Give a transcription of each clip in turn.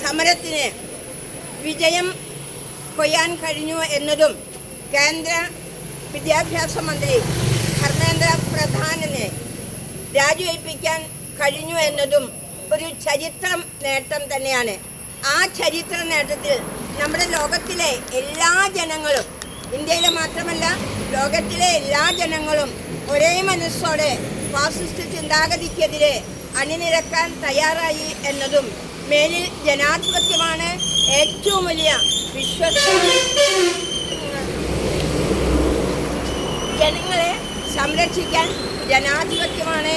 സമരത്തിന് വിജയം കൊയ്യാൻ കഴിഞ്ഞു എന്നതും കേന്ദ്ര വിദ്യാഭ്യാസ മന്ത്രി ധർമ്മേന്ദ്ര പ്രധാനിനെ രാജിവയ്പ്പിക്കാൻ കഴിഞ്ഞു എന്നതും ഒരു ചരിത്ര നേട്ടം തന്നെയാണ്. ആ ചരിത്ര നേട്ടത്തിൽ നമ്മുടെ ലോകത്തിലെ എല്ലാ ജനങ്ങളും, ഇന്ത്യയിലെ മാത്രമല്ല ലോകത്തിലെ എല്ലാ ജനങ്ങളും ഒരേ മനസ്സോടെ ഫാസിസ്റ്റ് ചിന്താഗതിക്കെതിരെ അണിനിരക്കാൻ തയ്യാറായി എന്നതും മേലിൽ ജനാധിപത്യമാണ് ഏറ്റവും വലിയ ജനങ്ങളെ സംരക്ഷിക്കാൻ ജനാധിപത്യമാണ്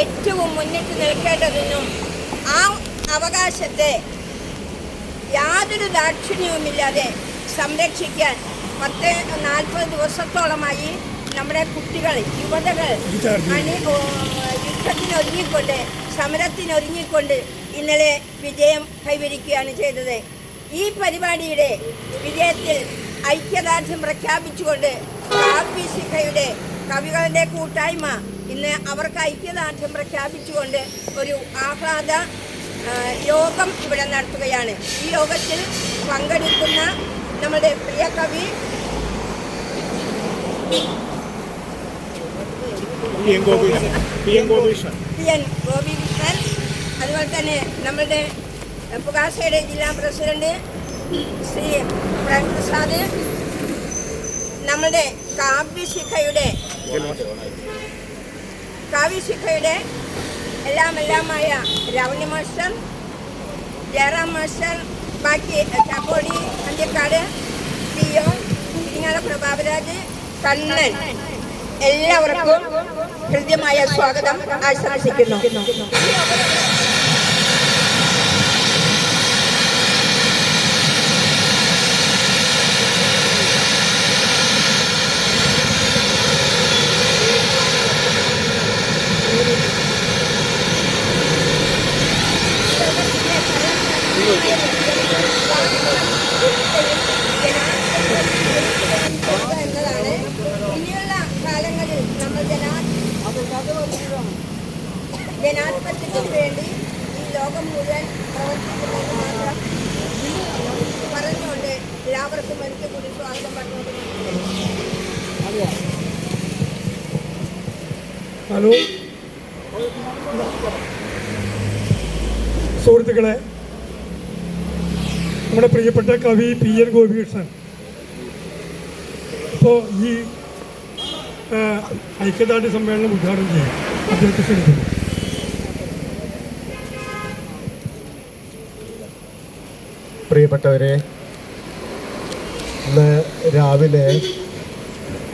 ഏറ്റവും മുന്നിട്ട് നിൽക്കേണ്ടതെന്നും ആ അവകാശത്തെ യാതൊരു ദാക്ഷിണ്യവുമില്ലാതെ സംരക്ഷിക്കാൻ 40 ദിവസത്തോളമായി നമ്മുടെ കുട്ടികൾ, യുവതകൾ യുദ്ധത്തിനൊരുങ്ങിക്കൊണ്ട്, സമരത്തിനൊരുങ്ങിക്കൊണ്ട് ഇന്നലെ വിജയം കൈവരിക്കുകയാണ് ചെയ്തത്. ഈ പരിപാടിയുടെ വിജയത്തിൽ ഐക്യദാർഢ്യം പ്രഖ്യാപിച്ചുകൊണ്ട് കാവ്യശിഖയുടെ കവികളുടെ കൂട്ടായ്മ ഇന്ന് അവർക്ക് ഐക്യദാർഢ്യം പ്രഖ്യാപിച്ചുകൊണ്ട് ഒരു ആഹ്ലാദ യോഗം ഇവിടെ നടത്തുകയാണ്. ഈ യോഗത്തിൽ പങ്കെടുക്കുന്ന നമ്മുടെ പ്രിയ കവി പി എൻ ഗോപികൃഷ്ണൻ, അതുപോലെ തന്നെ നമ്മുടെ പുകാസയുടെ ജില്ലാ പ്രസിഡന്റ് ശ്രീ പ്രസാദ്, നമ്മുടെ കാവ്യശിഖയുടെ എല്ലാമായ രാവണി മാസ്റ്റർ, ജയറാം മാസ്റ്റർ, ബാക്കി ചാപ്പോടി, അന്ത്യക്കാട്, പിഒ, ഇരിങ്ങാല പ്രഭാവരാജ്, കണ്ണൻ, എല്ലാവർക്കും ഹൃദ്യമായ സ്വാഗതം ആശംസിക്കുന്നു. എന്നതാണ് ഇനിയുള്ള കാലങ്ങളിൽ നമ്മൾ ജനാധിപത്യത്തിന് വേണ്ടി ഈ ലോകം മുഴുവൻ പ്രവർത്തിക്കുമെന്ന് മാത്രം പറഞ്ഞുകൊണ്ട് എല്ലാവർക്കും ഒരിക്കൽ കൂടി സ്വാഗതം പറഞ്ഞുകൊണ്ട്. ഹലോ സുഹൃത്തുക്കളെ, നമ്മുടെ പ്രിയപ്പെട്ട കവി പി എൻ ഗോപികൃഷ്ണൻ ഇപ്പോൾ ഈ ഐക്യദാർഢ്യ സമ്മേളനം ഉദ്ഘാടനം ചെയ്യും. അദ്ദേഹത്തെ ക്ഷണിക്കുന്നു. പ്രിയപ്പെട്ടവരെ, ഇന്ന് രാവിലെ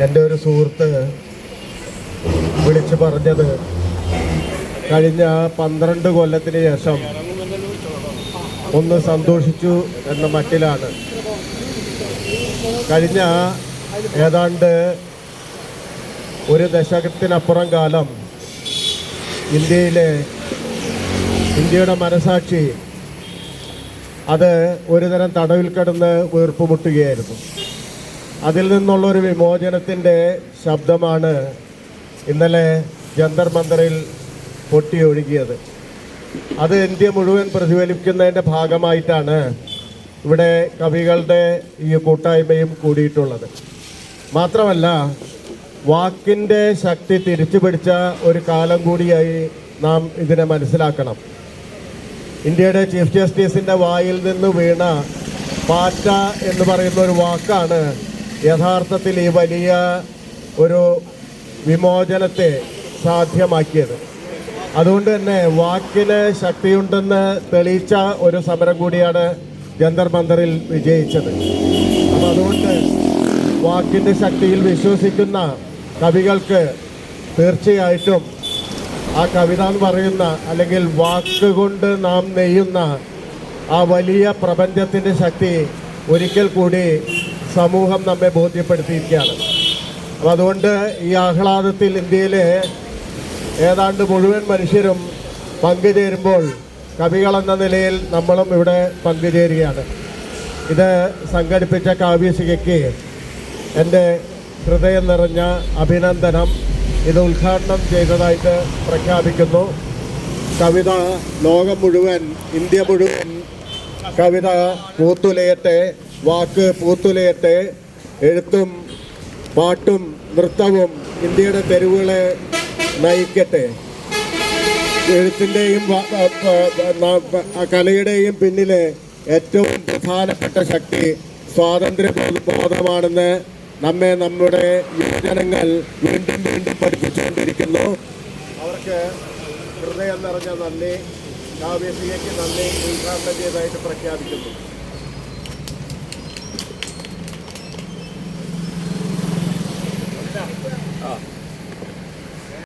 എൻ്റെ ഒരു സുഹൃത്ത് വിളിച്ചു പറഞ്ഞത് കഴിഞ്ഞ 12 കൊല്ലത്തിന് ശേഷം ഒന്ന് സന്തോഷിച്ചു എന്ന മട്ടിലാണ്. കഴിഞ്ഞ ഏതാണ്ട് ഒരു ദശകത്തിനപ്പുറം കാലം ഇന്ത്യയുടെ മനസാക്ഷി അത് ഒരുതരം തടവിൽ കിടന്ന് വീർപ്പുമുട്ടുകയായിരുന്നു. അതിൽ നിന്നുള്ളൊരു വിമോചനത്തിൻ്റെ ശബ്ദമാണ് ഇന്നലെ ജന്തർ മന്ദറിൽ പൊട്ടിയൊഴുകിയത്. അത് ഇന്ത്യ മുഴുവൻ പ്രതിഫലിക്കുന്നതിൻ്റെ ഭാഗമായിട്ടാണ് ഇവിടെ കവികളുടെ ഈ കൂട്ടായ്മയും കൂടിയിട്ടുള്ളത്. മാത്രമല്ല, വാക്കിൻ്റെ ശക്തി തിരിച്ചു പിടിച്ച ഒരു കാലം കൂടിയായി നാം ഇതിനെ മനസ്സിലാക്കണം. ഇന്ത്യയുടെ ചീഫ് ജസ്റ്റിസിൻ്റെ വായിൽ നിന്ന് വീണ പാറ്റ എന്ന് പറയുന്ന ഒരു വാക്കാണ് യഥാർത്ഥത്തിൽ ഈ വലിയ ഒരു വിമോചനത്തെ സാധ്യമാക്കിയത്. അതുകൊണ്ട് തന്നെ വാക്കിന് ശക്തിയുണ്ടെന്ന് തെളിയിച്ച ഒരു സമരം കൂടിയാണ് ജന്തർ മന്ദറിൽ വിജയിച്ചത്. അപ്പം അതുകൊണ്ട് വാക്കിൻ്റെ ശക്തിയിൽ വിശ്വസിക്കുന്ന കവികൾക്ക് തീർച്ചയായിട്ടും ആ കവിത എന്ന് പറയുന്ന, അല്ലെങ്കിൽ വാക്കുകൊണ്ട് നാം നെയ്യുന്ന ആ വലിയ പ്രപഞ്ചത്തിൻ്റെ ശക്തി ഒരിക്കൽ കൂടി സമൂഹം നമ്മെ ബോധ്യപ്പെടുത്തിയിരിക്കുകയാണ്. അപ്പം അതുകൊണ്ട് ഈ ആഹ്ലാദത്തിൽ ഇന്ത്യയിലെ ഏതാണ്ട് മുഴുവൻ മനുഷ്യരും പങ്കുചേരുമ്പോൾ കവികളെന്ന നിലയിൽ നമ്മളും ഇവിടെ പങ്കുചേരുകയാണ്. ഇത് സംഘടിപ്പിച്ച കാവ്യശിഖയ്ക്ക് എൻ്റെ ഹൃദയം നിറഞ്ഞ അഭിനന്ദനം. ഇത് ഉദ്ഘാടനം ചെയ്തതായിട്ട് പ്രഖ്യാപിക്കുന്നു. കവിത ലോകം മുഴുവൻ, ഇന്ത്യ മുഴുവൻ കവിത പൂത്തുലയട്ടെ, വാക്ക് പൂത്തുലയട്ടെ, എഴുത്തും പാട്ടും നൃത്തവും ഇന്ത്യയുടെ തെരുവുകളെ നയിക്കട്ടെ. എഴുത്തിൻ്റെയും കലയുടെയും പിന്നിലെ ഏറ്റവും പ്രധാനപ്പെട്ട ശക്തി സ്വാതന്ത്ര്യബോധമാണെന്ന് നമ്മെ നമ്മുടെ യുവജനങ്ങൾ വീണ്ടും വീണ്ടും പഠിപ്പിച്ചുകൊണ്ടിരിക്കുന്നു. അവർക്ക് ഹൃദയം നിറഞ്ഞ നന്ദി, കാവ്യശ്രീക്ക് നന്ദി ഉദ്ഘാടനം ചെയ്തതായിട്ട് പ്രഖ്യാപിക്കുന്നു.